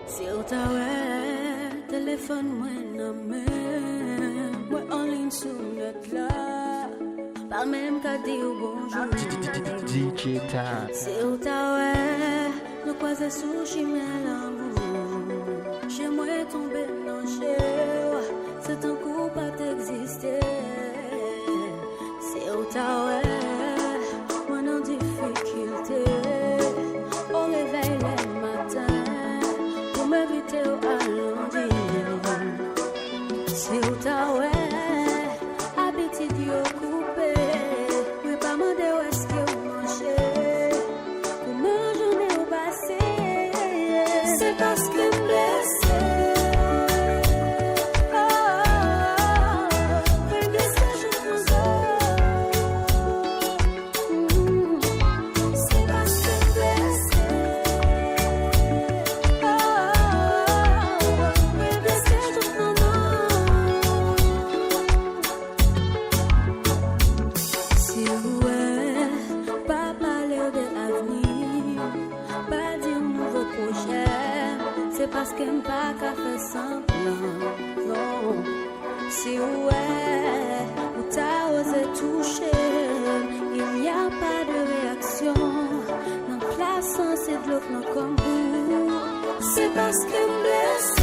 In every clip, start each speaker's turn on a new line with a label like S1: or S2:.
S1: Si ou ta wè, téléphone mwen nan men, mwen en ligne sou net la, pa mèm ka di ou bonjour.
S2: DJ Tag.
S1: Si ou ta wè, nou kwaze sou chimè l'amour, chez mwen tombe nan chè, c'est un coup pas t'exister. Si ou ta wè, mwen en difficulté, au réveil le matin, pour m'éviter au lundi. Si ou ta wè, habitude yo coupé, oui pas mandé où est-ce que vous mangez, comment journée au passé, c'est parce que me blessé. Parce que m'pas qu'à faire semblant, non. Si ouais, ou t'as osé toucher, il n'y a pas de réaction. Non, place c'est de l'autre, non comme vous. C'est parce que m'blesse.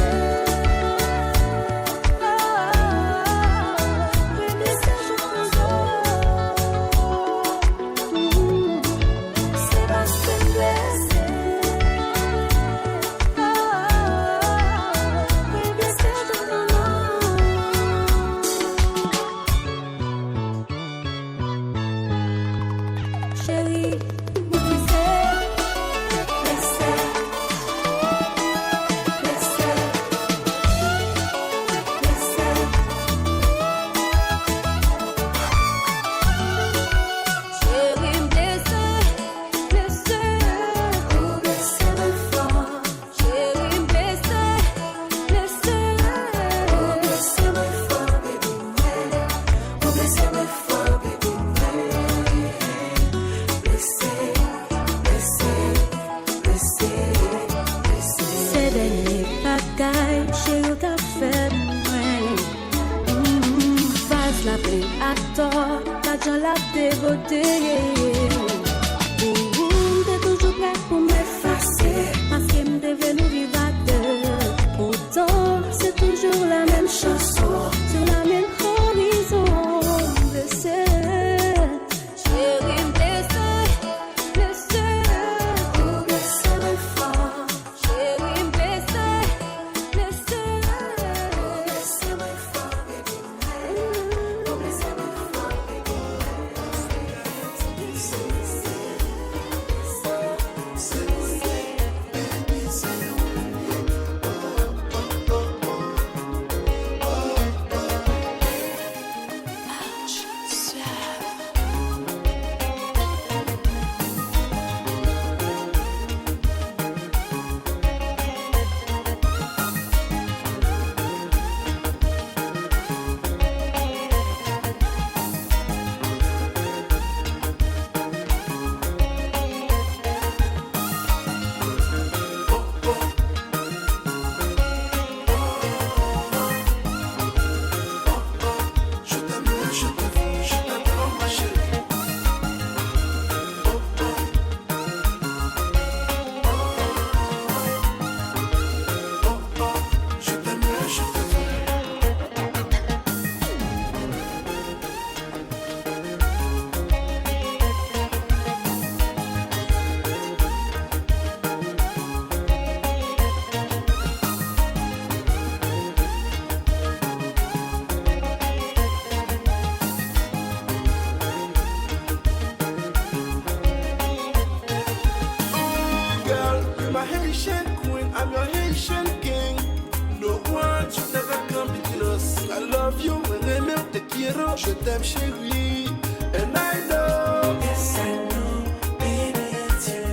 S3: Je t'aime chérie, and I know. Yes, I know, baby, it's you.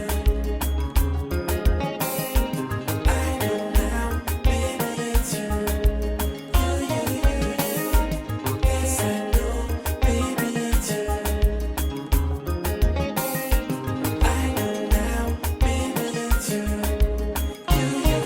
S3: I know now, baby, it's you. You. Yes, I know, baby, it's you. I know now, baby, it's you. You.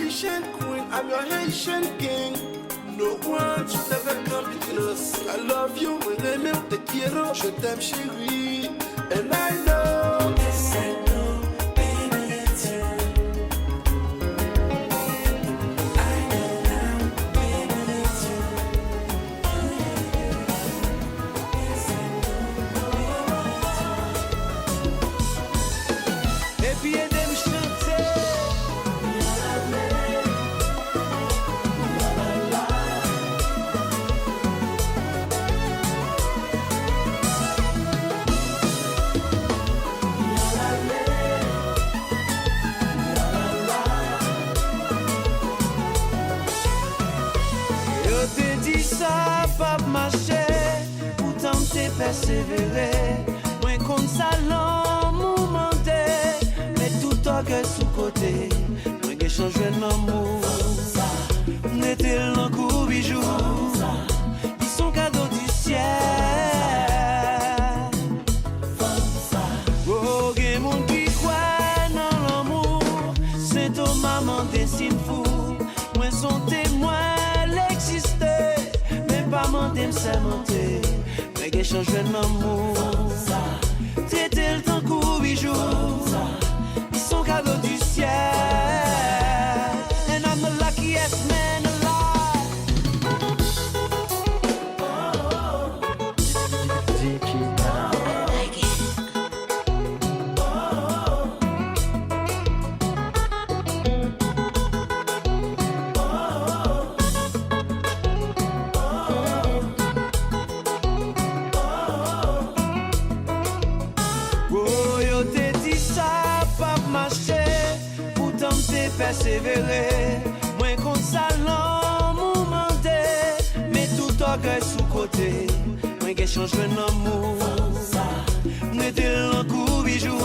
S3: Haitian queen, I'm your Haitian king. No one should ever come between us. I love you, même te quiero. Je t'aime chérie, and I know. Yes, I know, baby, it's you. I know now, baby, it's you. Yes, I know, baby, it's you. Et puis aidez-moi chanter.
S4: Ça pas marché, pourtant t'es persévéré. Moins comme ça l'amour monté, mais tout en que sous côté. Moins que changé l'amour, n'était l'un coup bijou. Ils sont cadeaux du ciel. Oh, il monde qui croit dans l'amour, c'est ton maman dessine fou. Moins son témoin. Pas mentir, c'est mentir. Mais qu'elle change l'amour. T'étais le temps qu'au bijou. Ils sont cadeaux du ciel. And I'm the luckiest man alive. Persévérer, moins qu'on salon mouvementé, mais tout en que sous côté, moins qu'elle change l'amour, n'était l'un coup bijou,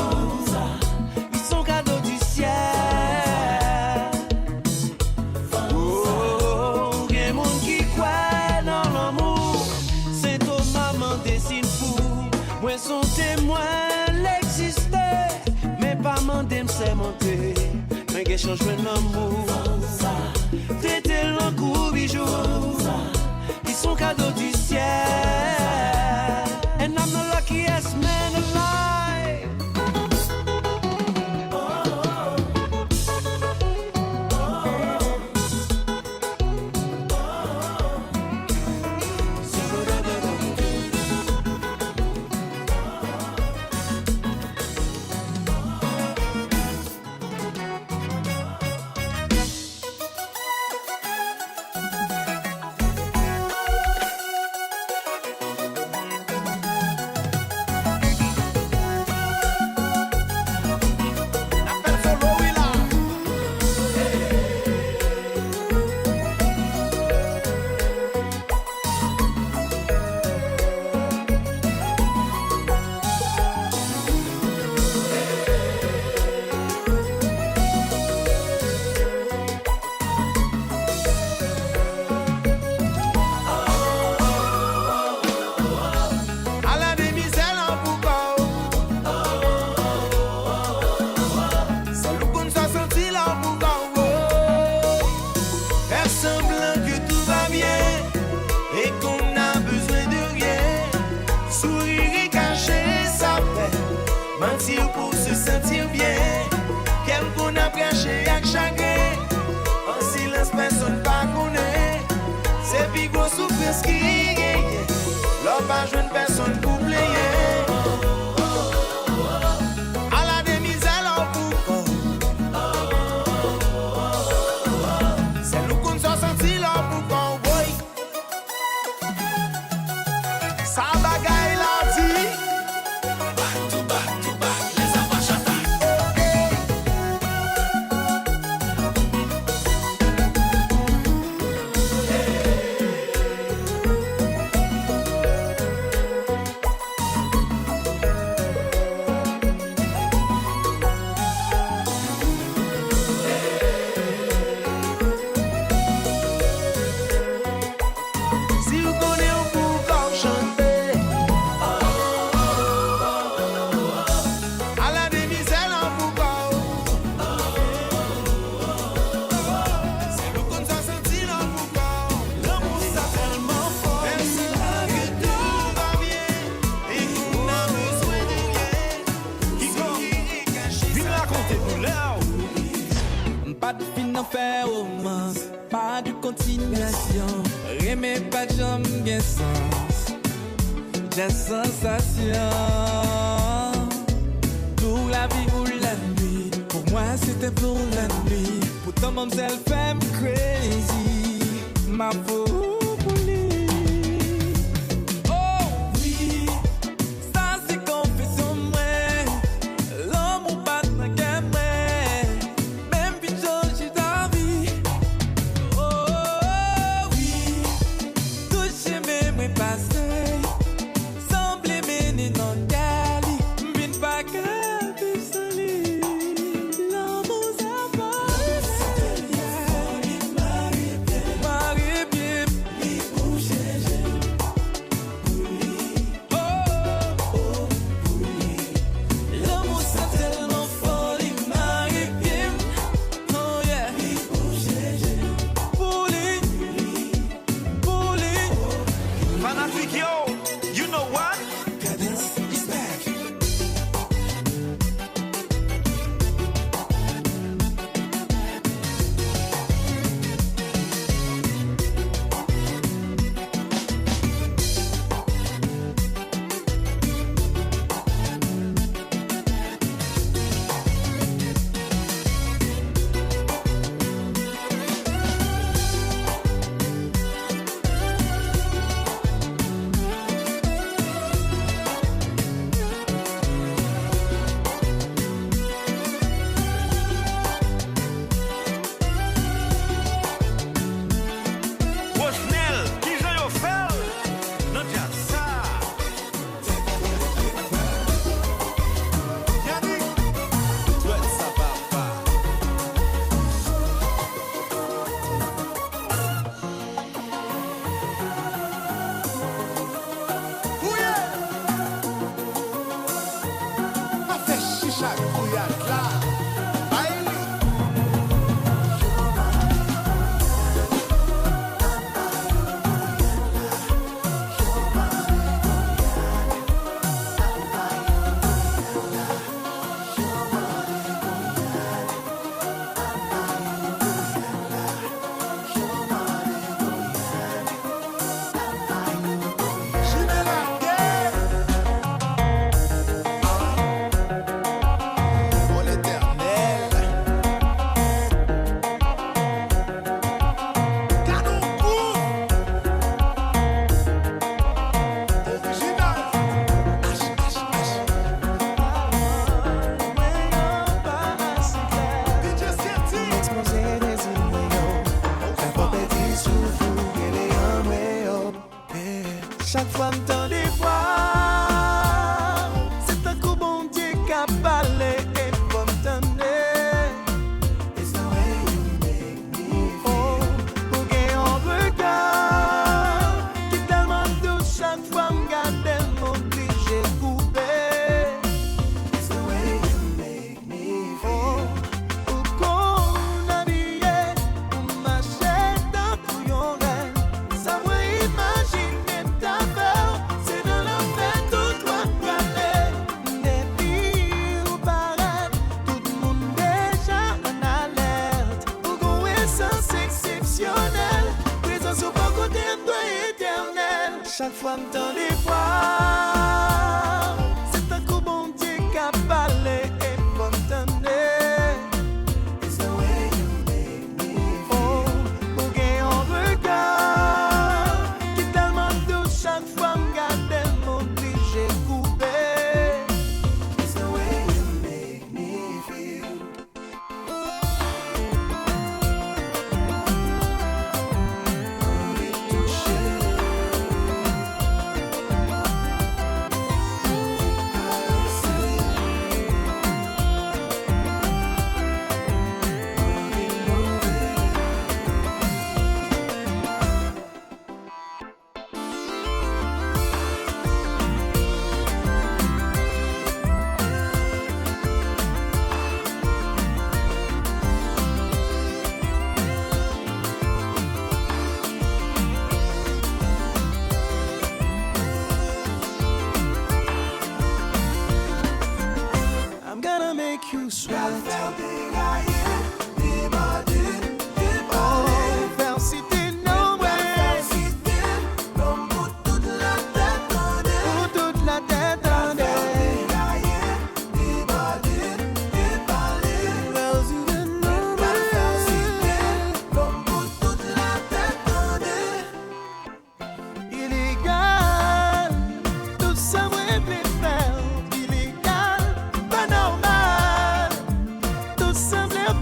S4: ils sont cadeaux du ciel. Oh, y'a monde qui croit dans l'amour, c'est ton maman dessine fou, moins son témoin l'existait, mais pas mandem c'est monté. Mais change l'amour. T'étais l'un coup bijou. Ils sont cadeaux du ciel. And I'm the luckiest man alive.
S3: Pour se sentir bien, quelqu'un a caché avec chagrin. En silence, personne pas connaît. C'est plus gros souffrance qui gagne. L'on pas jeune personne pour player. À la demi-zèle en boucan. C'est nous qu'on s'en sentit là boucan, boy. Ça bagaille la dit.
S5: pas de fin en faire romance, pas de continuation. Remets pas de jambe, gain sens. J'ai sensation. Pour la vie ou la nuit, pour moi c'était pour la nuit. Pourtant, mademoiselle fait me crazy. Ma peau.
S4: Chaque fois m'tend des voix, c'est un coup bon Dieu qu'a parlé et pour m'tendre. It's the way you make me feel. Oh, pour gagner un regard qui tellement doux chaque fois m'garde m'oblige couper. It's the way you make me feel. Oh, pour qu'on habille, pour marcher dans tout yon rêve, ça va imaginer. C'est dans la fête tout doit parler. Des filles ou paraître, tout le monde déjà en alerte. Pour qu'on ait sens exceptionnel, présence au bon côté de éternel. Chaque fois m'tend des voix, c'est un coup bon Dieu qu'a parlé et pour m'tendre. It's the way you make me feel. Oh, pour gagner un regard qui tellement doux chaque fois m'garde m'oblige couper. It's the way you make me feel. On est touché.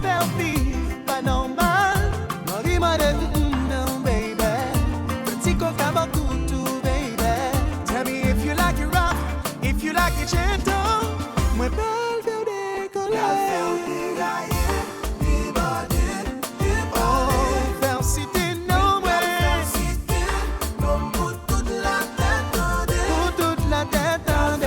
S3: faire vivre, pas normal. Marie m'a dit, no, baby. Petit coca, beaucoup tout, baby. Tell me if you like it rough, if you like it gentle. Moi, belle, faire décoller. Oh, faire citer nos moyens. Pour toute la tête en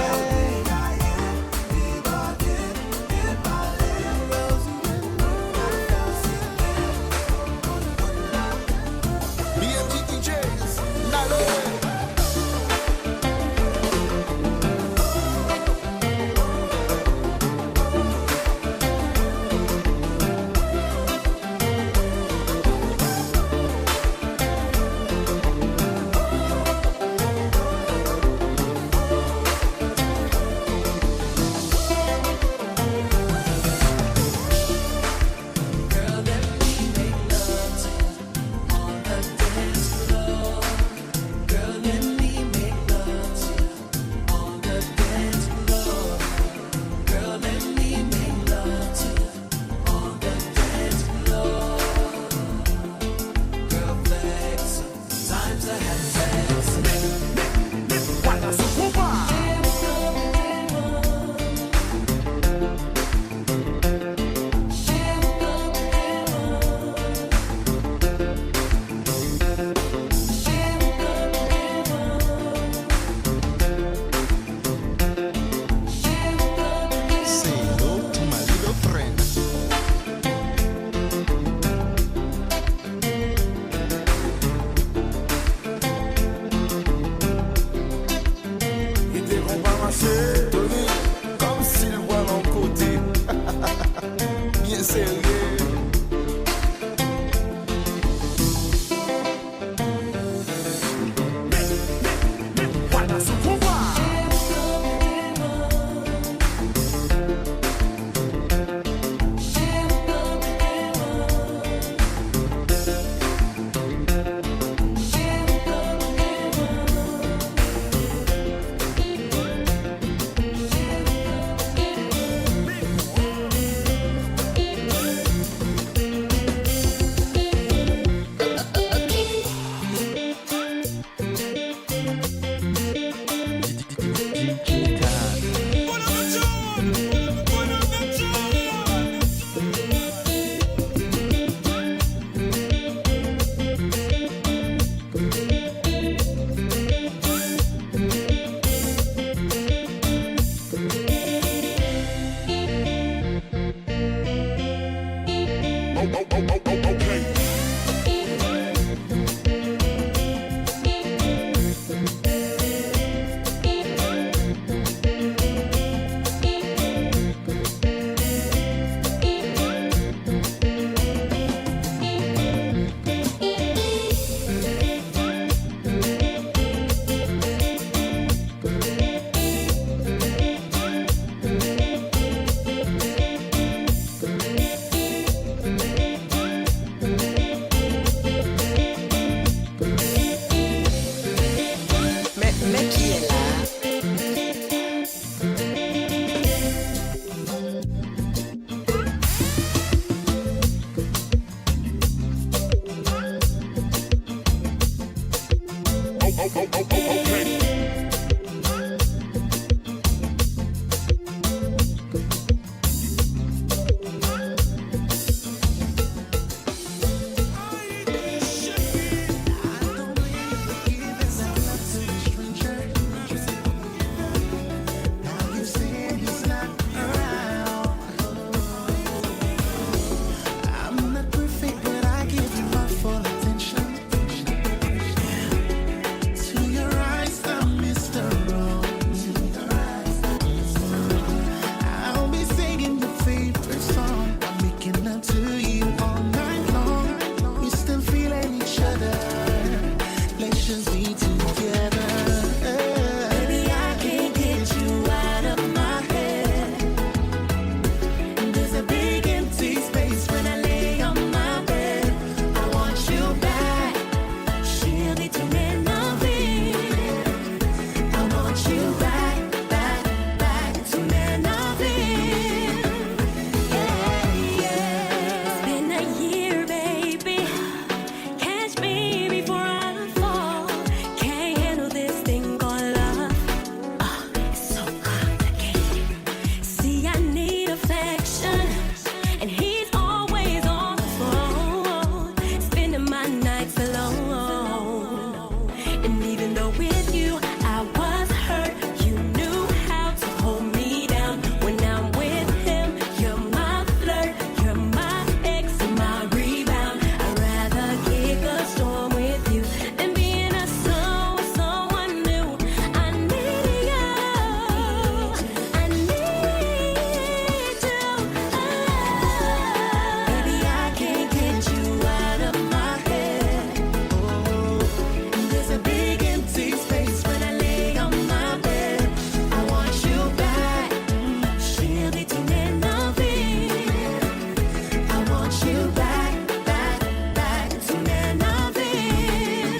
S1: want you back, back, back to Menaville.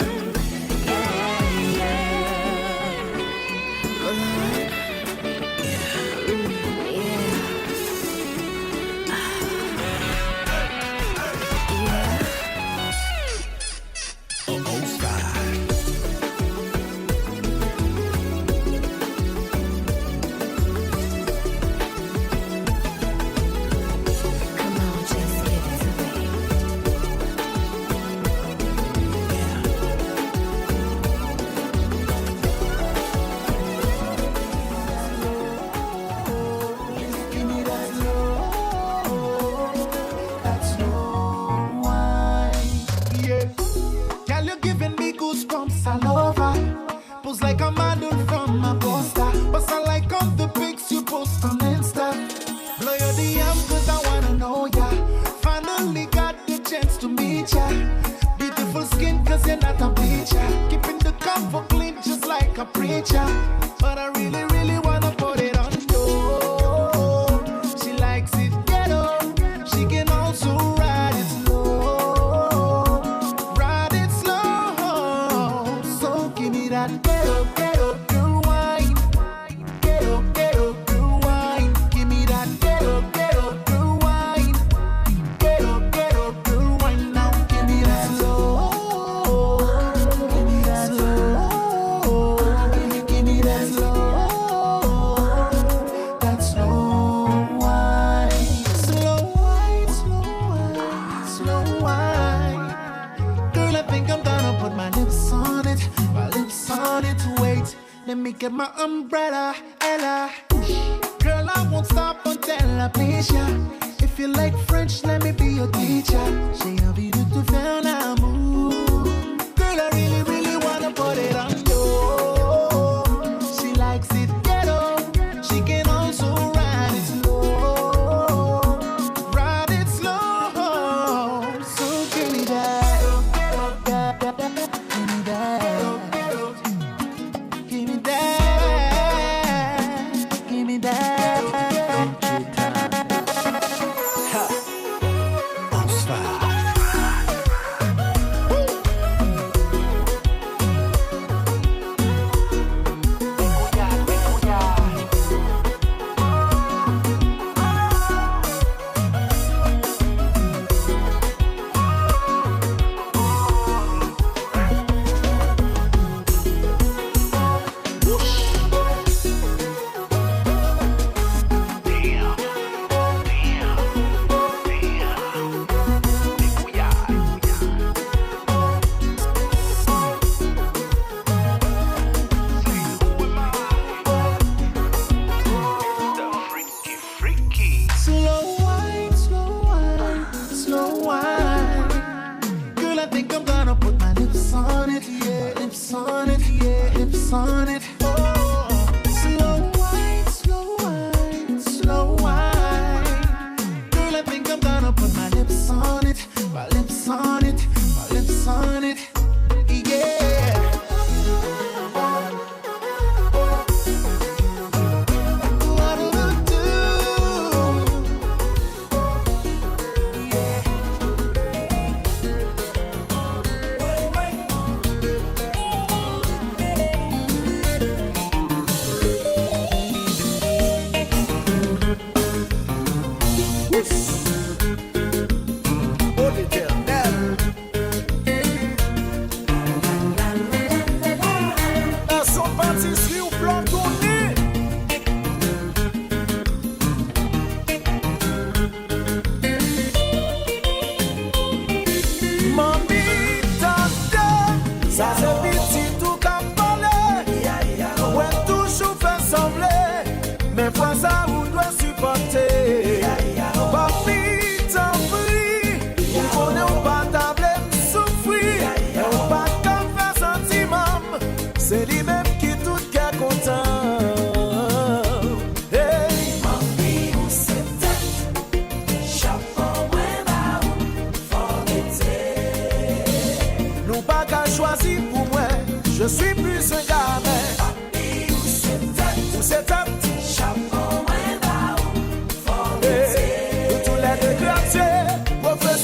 S1: Yeah, yeah. Come on, just give it to me.
S3: Give me that slow, that slow wine. Yeah, girl, you're giving me goosebumps all over. Pose like a model from a poster. But I like all the pics you post on Insta. Blow your DM 'cause I wanna know ya. Finally got the chance to meet ya. Beautiful skin 'cause you're not a bleacher. Keeping the comfort clean just like a preacher. But I really, really wanna put it on you. She likes it ghetto. She can also ride it slow. Ride it slow. So give me that ghetto, ghetto, girl wine. Ghetto, ghetto, girl wine. Give me that ghetto, ghetto, girl wine. Ghetto, ghetto, girl wine. Now give me that slow. Give me that slow. Give me that slow. That slow wine. Slow wine, slow wine, slow wine. Girl, I think I'm gonna put my lips on it. My lips on it. Wait, let me get my umbrella, Ella. Girl, I won't stop until I please ya. If you like French, let me be your teacher. J'ai envie de te faire l'amour. Girl, I really, really wanna put it on you. She likes it ghetto. She can also ride it slow. Ride it slow. So give me that. Give me that. Give me that. Give me that. Slow wine, slow wine, slow wine. Girl, I think I'm gonna put my lips on it, yeah, lips on it, yeah, lips on it. Oh, slow wine, slow wine, slow wine. Girl, I think I'm gonna put my lips on it, my lips on it, my lips on it, yeah. What do I do?
S6: À son pâtisserie ou plan tourné. Mami, tante, ça c'est petit tout qu'à parler. Ouais, toujours fait sembler, mais fois ça vous doit supporter. Papi, t'en prie, on est pas table souffrir. On pas qu'à faire sentiment, c'est lui-même qui tout qu'à content. Hey,
S1: Mami, ou c'est tête, chapeau, ouais, bah, ou, faut l'été.
S6: nous pas qu'à choisir pour moi, je suis plus un gamin.
S1: Mami, ou c'est tête,
S6: Ou c'est un
S1: chapeau, ouais, bah, ou, faut
S6: hey,
S1: l'été.
S6: tous les deux quartiers, professeurs.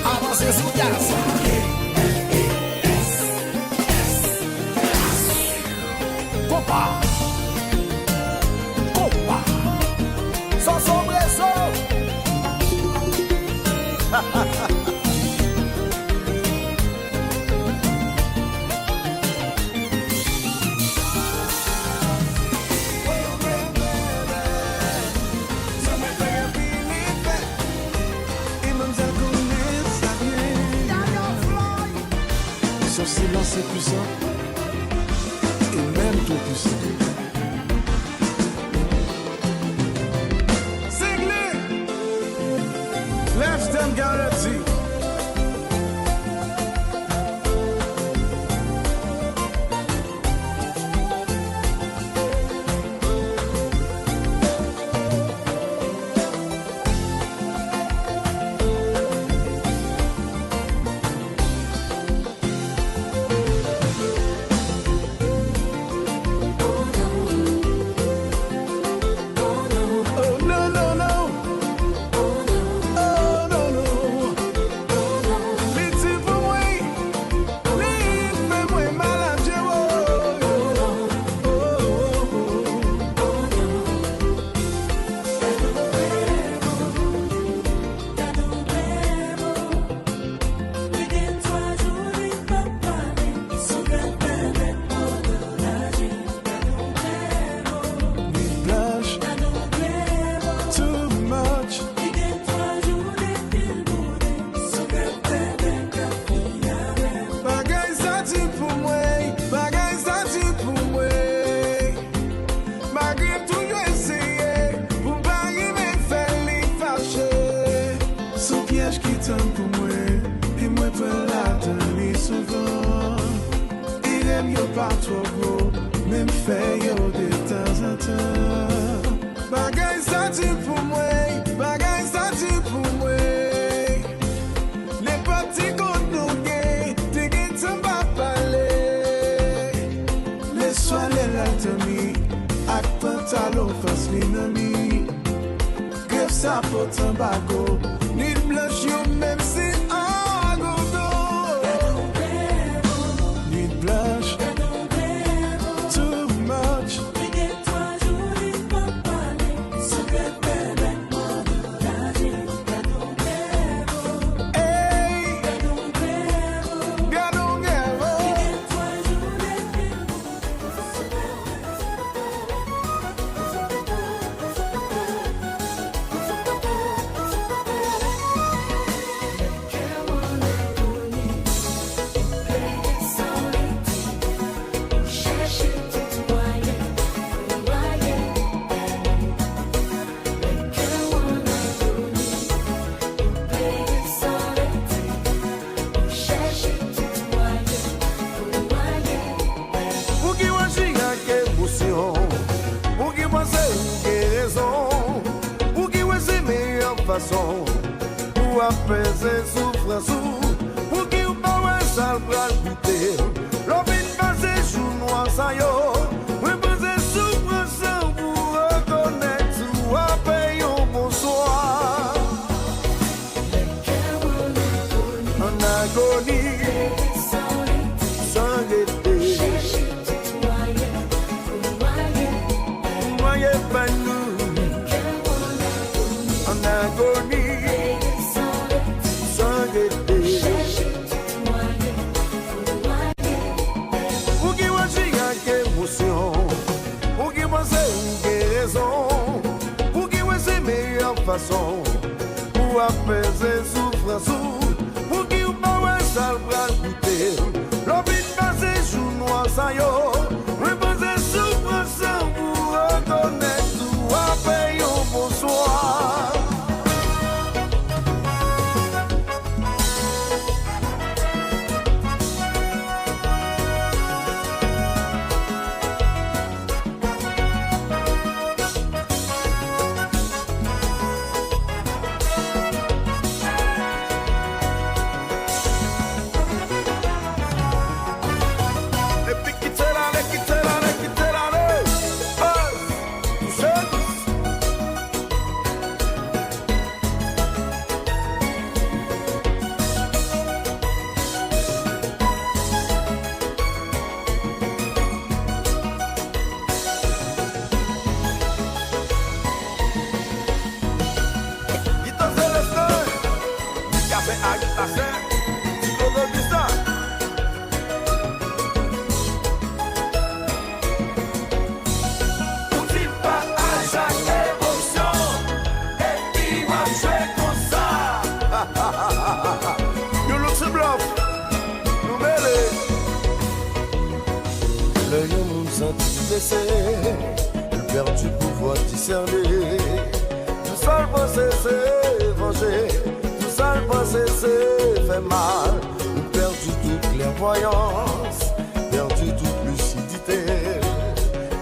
S6: Avancez sous gaz. Copa. Copa. Sans sombresso.
S4: Son silence est puissant et même tout puissant.
S6: Singlé. Lifetime guarantee.
S3: Pour apaiser souffrance, pour qui ou pas ouais ça le bras goûter. L'envie de passer sous noir ça yo, oui passer souffrance pour reconnaître ou apaiser un bonsoir. En agonie, sans guetter, noyé pas nous. En agonie. Façon pour apaiser souffrance, pour qui ou pas ouais ça le bras goûter. L'envie de passer sous noir ça yo, oui passer souffrance pour reconnaître ou apaiser un bonsoir.
S6: blessé, il perd du pouvoir discerner. Tout seul pensé c'est venger, tout seul pensé c'est fait mal. Il perdu toute clairvoyance, perdu toute lucidité.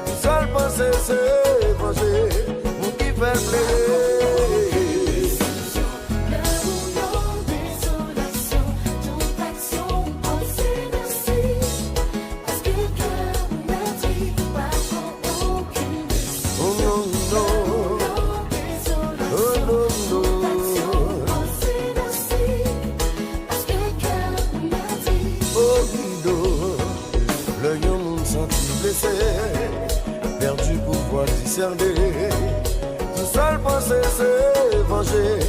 S6: Tout seul pensé c'est venger, pour qui fait plaisir. Perdu pouvoir discerner. Tout seul pensé c'est venger,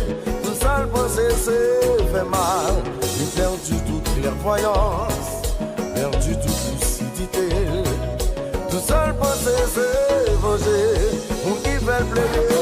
S6: tout seul pensé c'est fait mal. Il perdu toute clairvoyance, perdu toute lucidité. Tout seul pensé c'est venger, pour qui fait plaisir.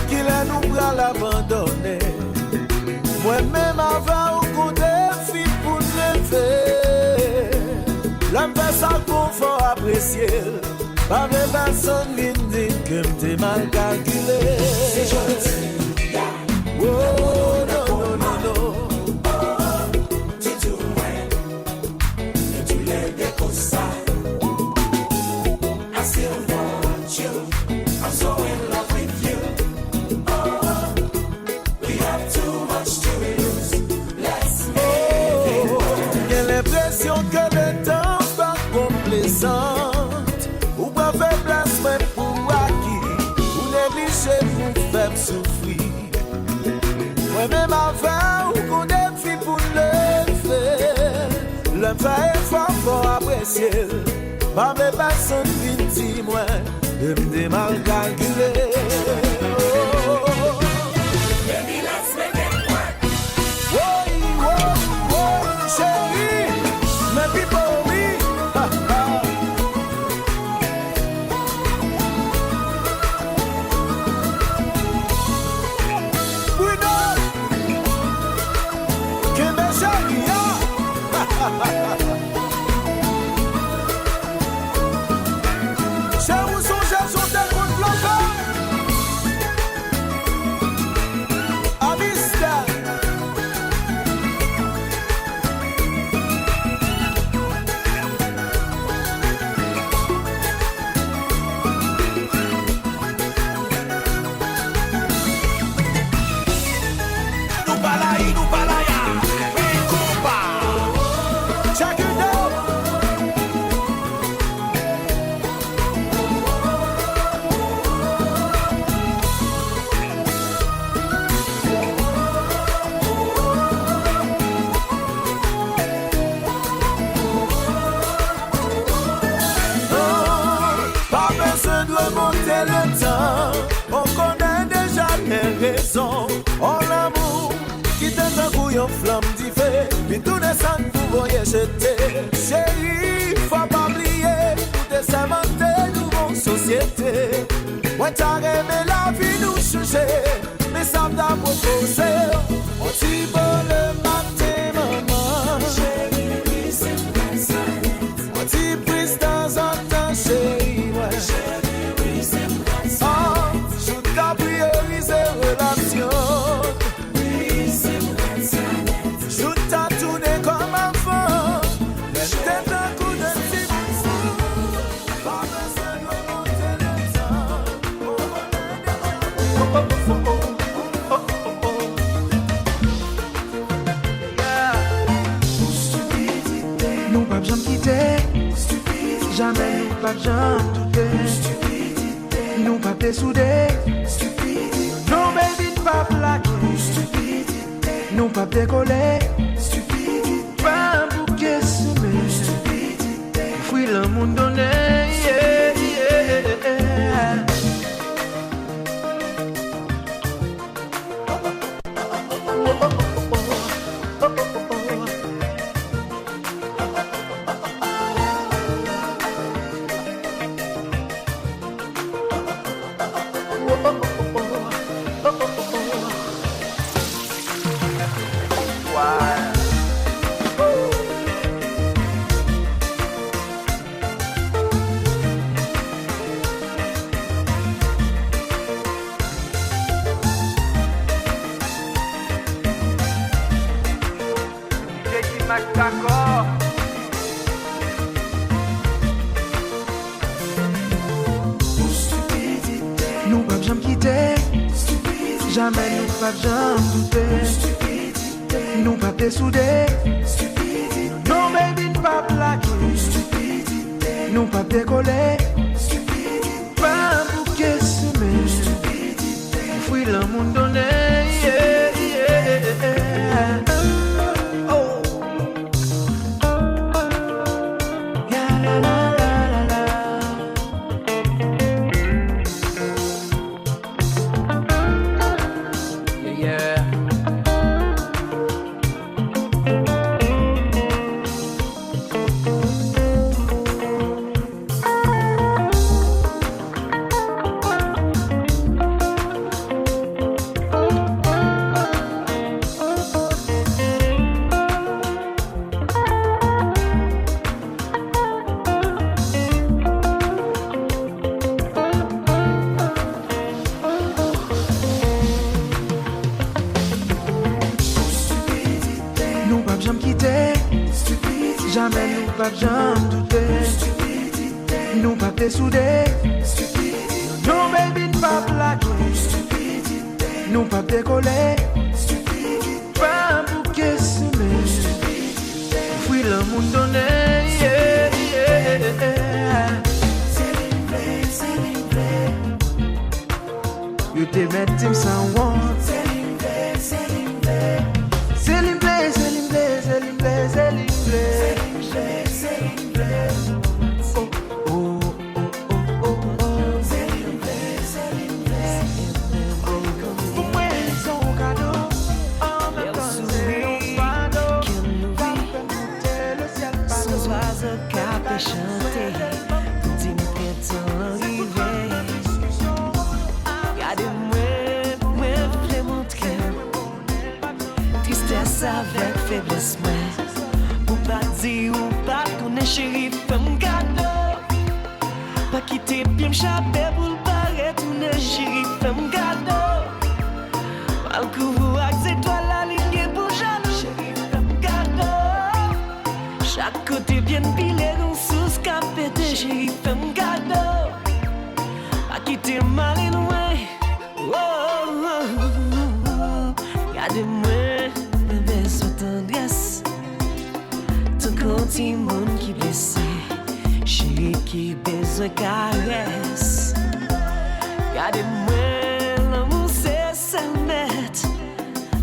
S7: Qu'il a nous bras l'abandonner. Moi-même avant au coup de fille pour lever. L'homme fait ça confort apprécier. Pas de personne qui dit que t'es mal calculé. C'est gentil. Oh non, non, non, non. Tu te vois. Et tu l'es décossé. I still want you. I'm so in love with you. Oh, we have too much to lose. Let's make it work. J'ai l'impression que le temps va complaisante. Ou pas faire place même pour acquis. Ou négliger pour faire souffrir. Moi-même avant, ou qu'on défie pour le faire. L'homme fait effort pour apprécier. Pas de personne qui dit moi. De me mal calculé. Oh. Baby, let's make it work. Whoa, whoa, whoa, chérie, mes people, oui. We know que mes chéris, oh l'amour qui t'aime un couillon flamme d'hiver. Puis tout descend pour voyer jeter. Chérie, faut pas oublier. Tout est s'inventer, nouveau société. Moi t'as rêvé la vie nous juger. Mais ça m'a proposé. On t'y va le matin, maman. Chérie, oui, c'est vrai. On t'y prise dans un temps, chérie, ouais. Chérie, oui, c'est vrai. Je t'ai priorisé relation. Oui, c'est vrai. Je t'ai tourné comme un feu.
S6: jamais douter. Nous pas dessoudés. Non, baby, pas plaqué. Nous pas décoller. Pas un bouquet semé. Fouille le monde donné. Yeah, yeah. Nous pas jamais quitter, jamais nous pas jamais douter. Nous pas dessoudés, non baby pas plaqué. Nous pas décoller, pas un bouquet semé. Fouille le monde donné, yeah, yeah. Oh. Yeah, la, la, la, la, la. Yeah. Nous pas jamais quitter, jamais nous pas jamais douter. Nous pas dessoudés, non baby pas plaqué. Nous pas décoller, pas un bouquet semé. Fouille le monde donné, yeah, yeah. You te met him someone.
S8: Chanter, dis-moi que t'en arrivé. Regardez-moi, moi, je mon cœur. Tristesse avec faiblesse, moi. Pour pas dire ou pas connaître, chérie, femme cadeau. Pas quitter, bien m'chaper pour le paraître, chérie, femme cadeau. Mal que vous accès toi la ligne pour jaloux, chérie, femme cadeau. Chaque côté bien pilé. Chérie, femme cadeau, pas quitter mal et loin. Regardez-moi, bébé, sois tendresse. Ton petit monde qui blessé, chérie qui besoin caresse. Regardez-moi, l'amour c'est ça mettre.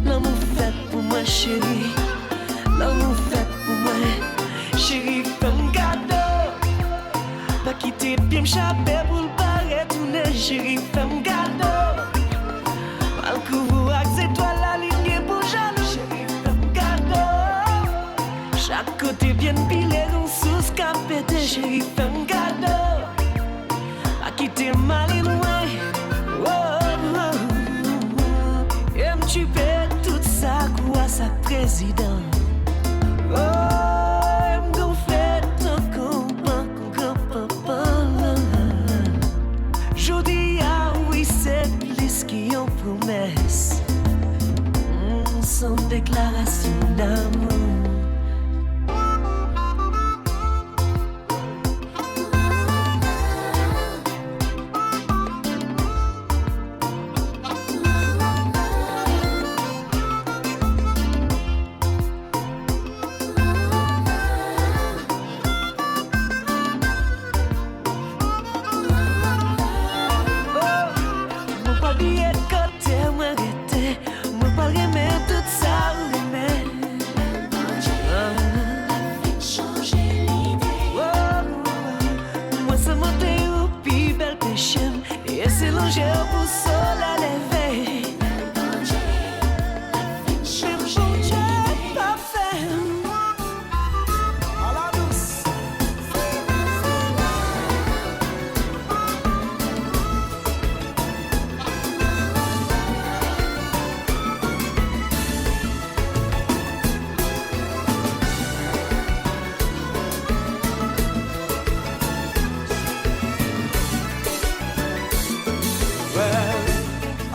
S8: L'amour fait pour moi, chérie. L'amour fait pour moi, chérie, femme cadeau. Pas quitter, bien m'chaper pour le paraître, chérie, femme cadeau. Mal que vous accès toi la ligne pour jaloux, chérie, femme cadeau. Chaque côté bien pilé, on sous capété, chérie, femme cadeau. Pas quitter mal et loin. Et me tuer tout ça, quoi, ça président. Promesse, sans déclaration d'amour.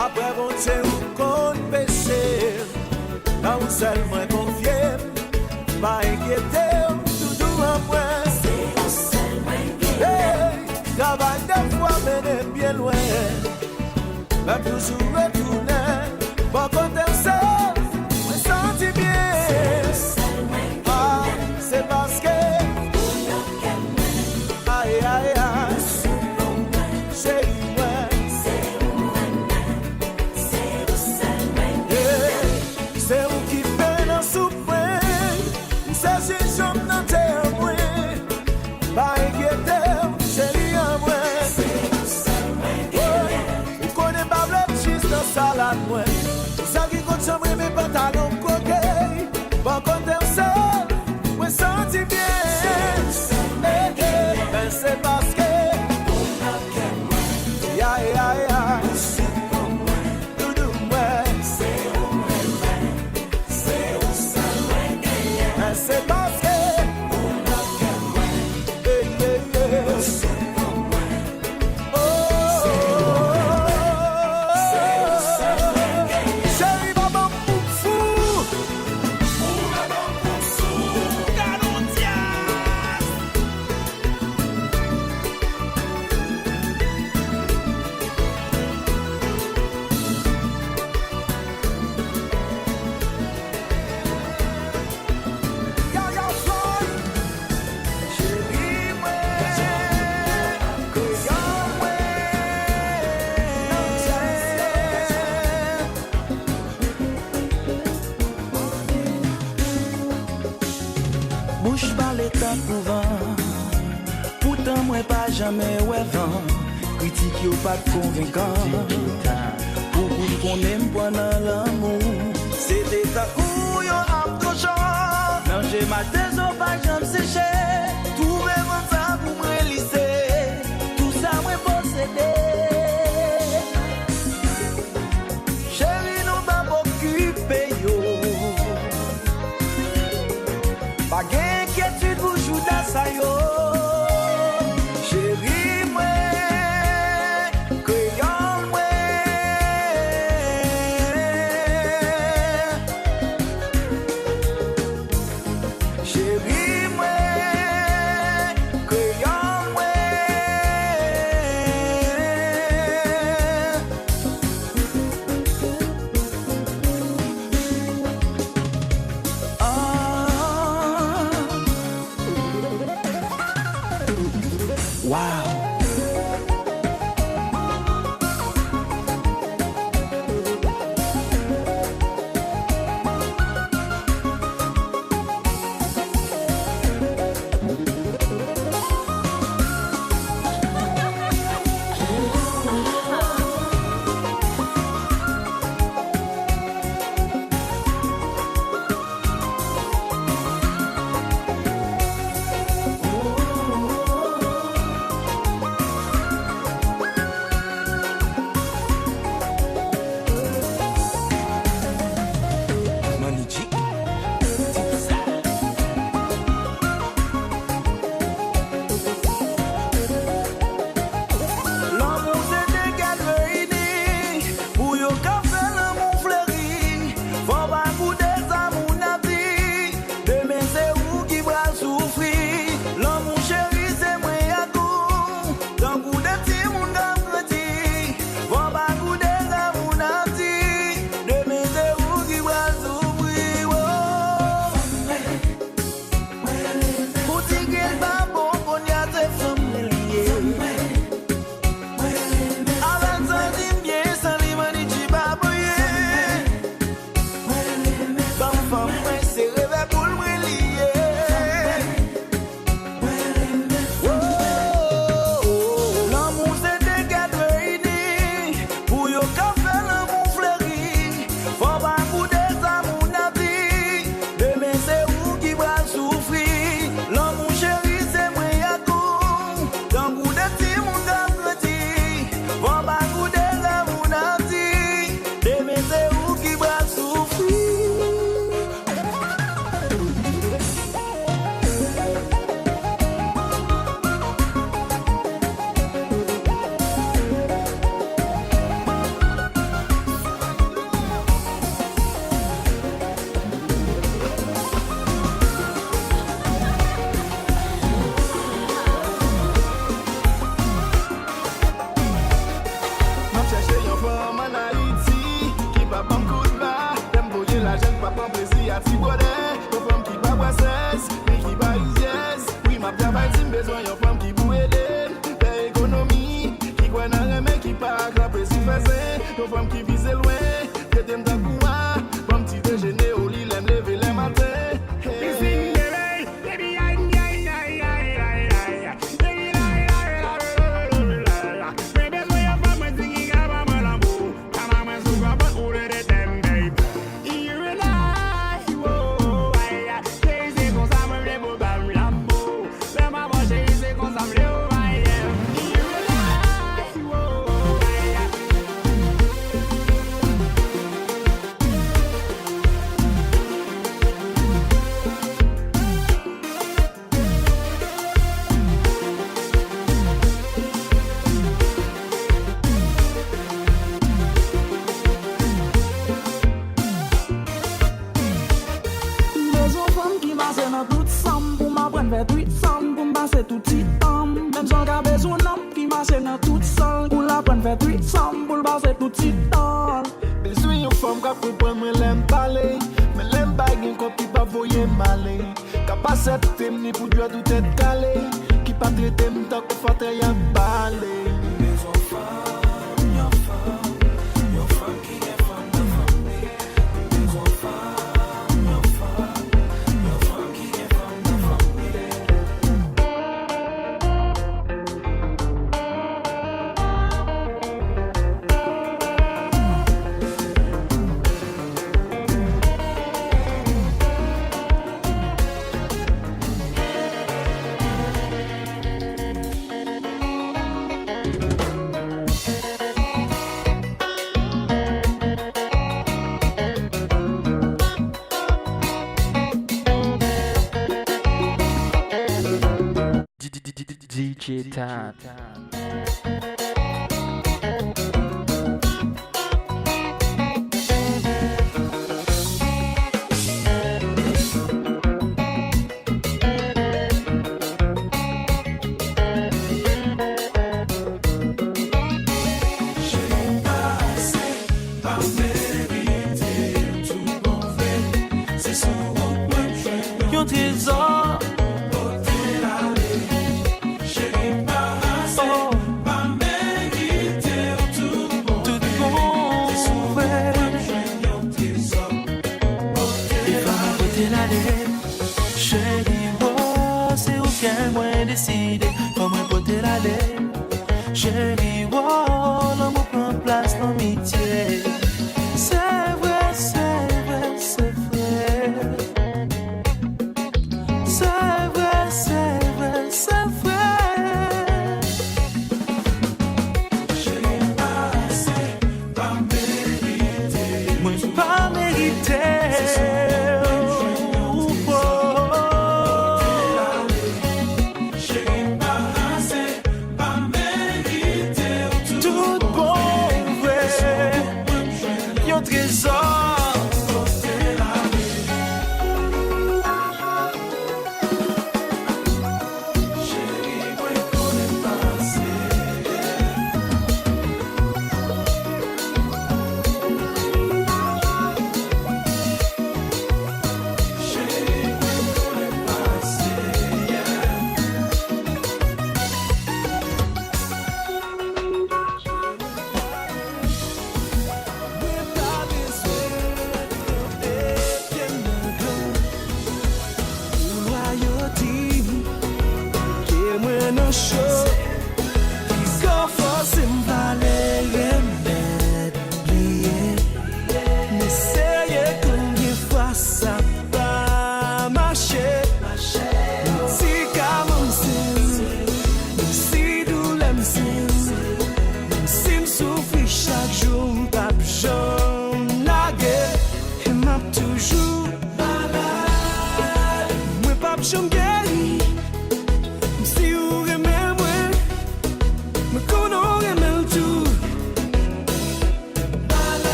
S6: Après bon Dieu ou qu'on péché, là où seul moi confié, pas inquiété, tout doux en moi. C'est où seul moi inquiété. Travail des fois mené bien loin, même toujours retourner, bon côté seul, moi senti bien. Ah, c'est parce que, aïe aïe aïe, c'est c'est où qui fait dans souffrir, c'est si j'aime dans tes moi, pas inquiéter, chérie en moi. Vous connaissez pas le cheese dans salade moi, ça qui compte chambre mes pantalons coquets, bon côté seul, moi senti bien. Ben c'est parce que, ya ya ya. C'est parce que chérie maman pour fou,
S5: bouche par l'état couvent, pourtant moi pas jamais ouais vent, critique yo pas convaincant, pour qu'on aime pendant l'amour, c'était ta couille en toujours, non j'ai ma tête au pas jamais séché, trouver mon temps pour me lisser, tout ça moi posséder. Chérie nous pas occuper yo, pas d'inquiétude pour jouer dans ça yo. Chérie moi, crayon moi. Chérie moi,
S6: a ti bonheur, une femme qui pas boisseuse, mais qui pas useuse. Oui, ma travail si besoin une femme qui pour aider, l'économie, qui croit dans le mec qui pas aggraver si facile, une femme qui vise loin, que t'aimes ta coua, femme petit déjeuner au lit, l'aime lever le matin.
S2: DJ Tad.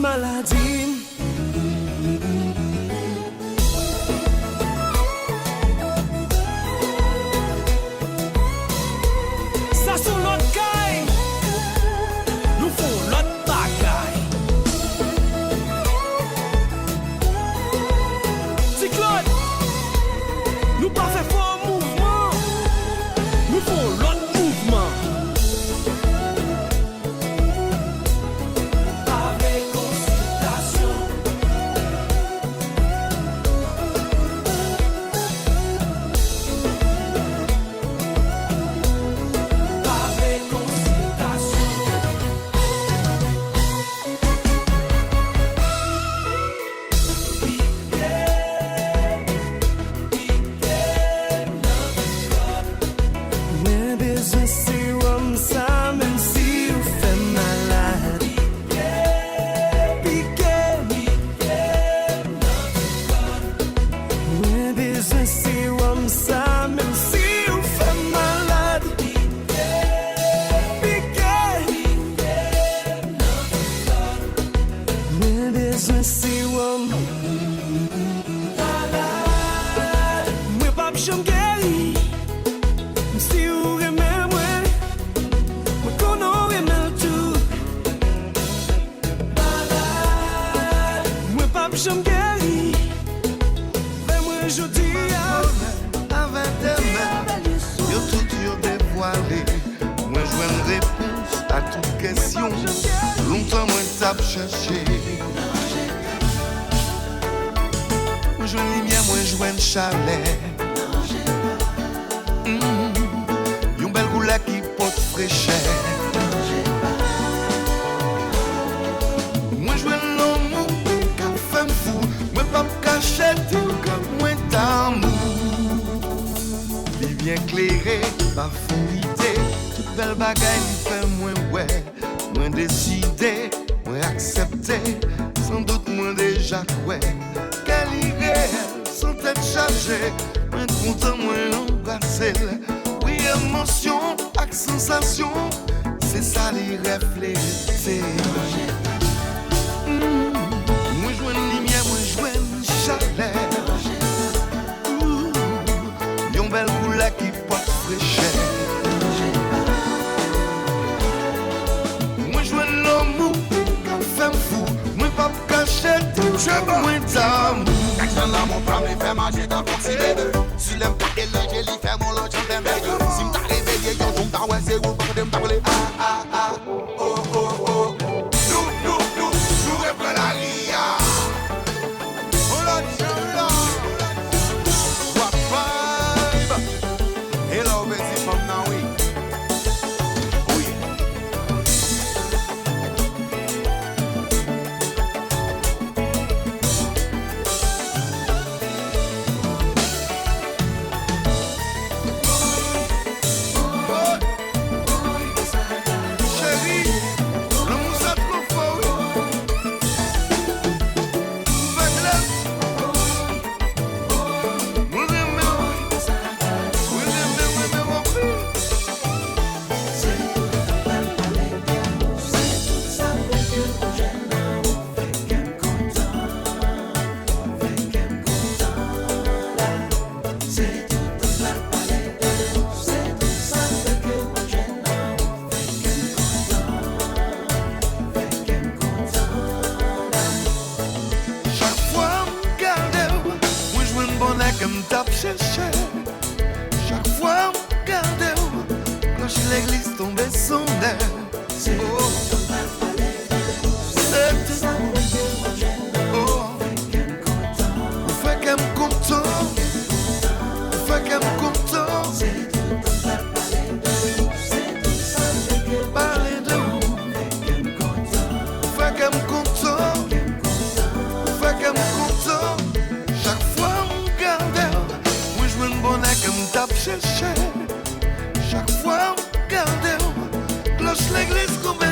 S4: maladie. Ça sont l'autre caille, nous font l'autre bagaille. Si Claude, nous pas fait fort mouvement, nous font l'autre mouvement. Avec consultation. Avec consultation. Mais besoin sérum ça même si vous fait malade. Mais besoin sérum ça même si vous fait malade. Mais besoin sérum. Moi pas j'aime guéri. Si vous aimez moi, moi qu'on aime tout. Moi pas j'aime guéri. Fais-moi jeudi
S3: Avec des mains, yo tout yo dévoilé. Moi joue une réponse à toute question. Longtemps moi t'ap cherché. Moi joue une lumière, moi joue une chaleur. Yon bel goulak qui porte fraîcheur. Moi joue l'amour qui fait fou. Moi pas cacher tout comme moi d'amour. Li bien éclairé, pas fouillé. Toute belle bagaille li fait moins ouais. Moins décidé, moins accepté. Sans doute moins déjà ouais. Qu'elle irait sans tête chargée. Moins content, moins embrassé. Oui, émotion, avec sensation. C'est ça les réfléchir. Moi joue une lumière, moi joue une chaleur. Yon bel goulak qui porte fraîcheur. Moi joue l'amour qui fait fou. Moi pas cacher tout moi d'amour.
S9: Action l'amour pas me faire manger dans ton ciné. Si l'aime pas élenger, il fait mon lot j'en t'aime. Si m't'a réveillé, yo donc t'as ouais c'est où pas de m'parler. Nous reprend la ria. Oh là là. What vibe. Hello Bessie from now we.
S3: Chaque fois, regardez, cloche l'église tombe son air. C'est tout. Oh, vous faites qu'elle me content. Vous faites qu'elle me content. Parlez de vous. Vous faites qu'elle me content. Vous faites qu'elle me content. Chaque fois, regardez. Une bonne qui me tape chercher. Chaque fois, regardez, cloche l'église comme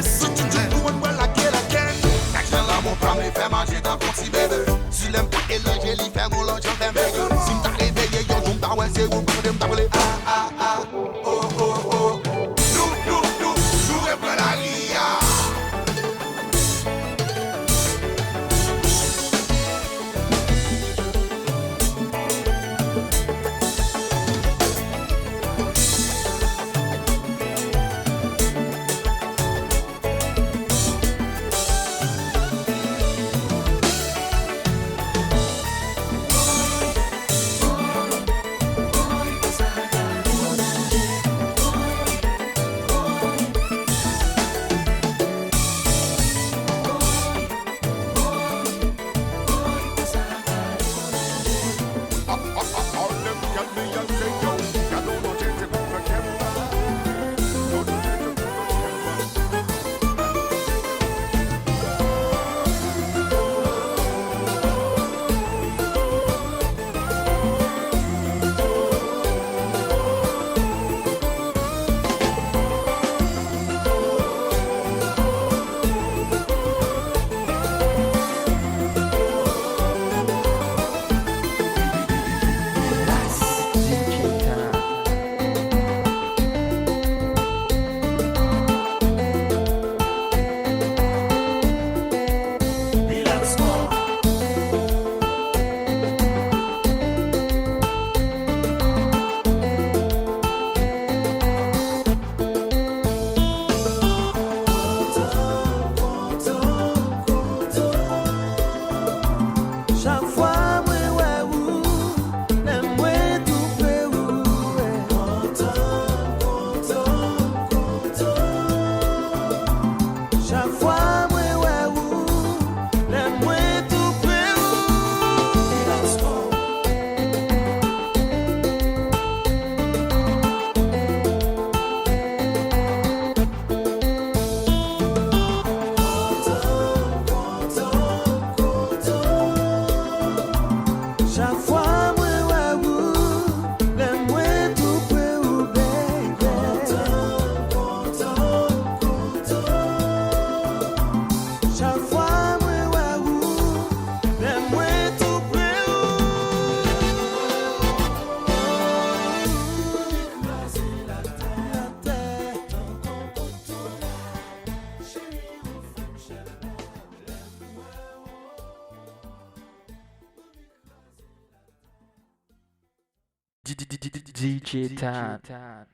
S2: DJ Tad.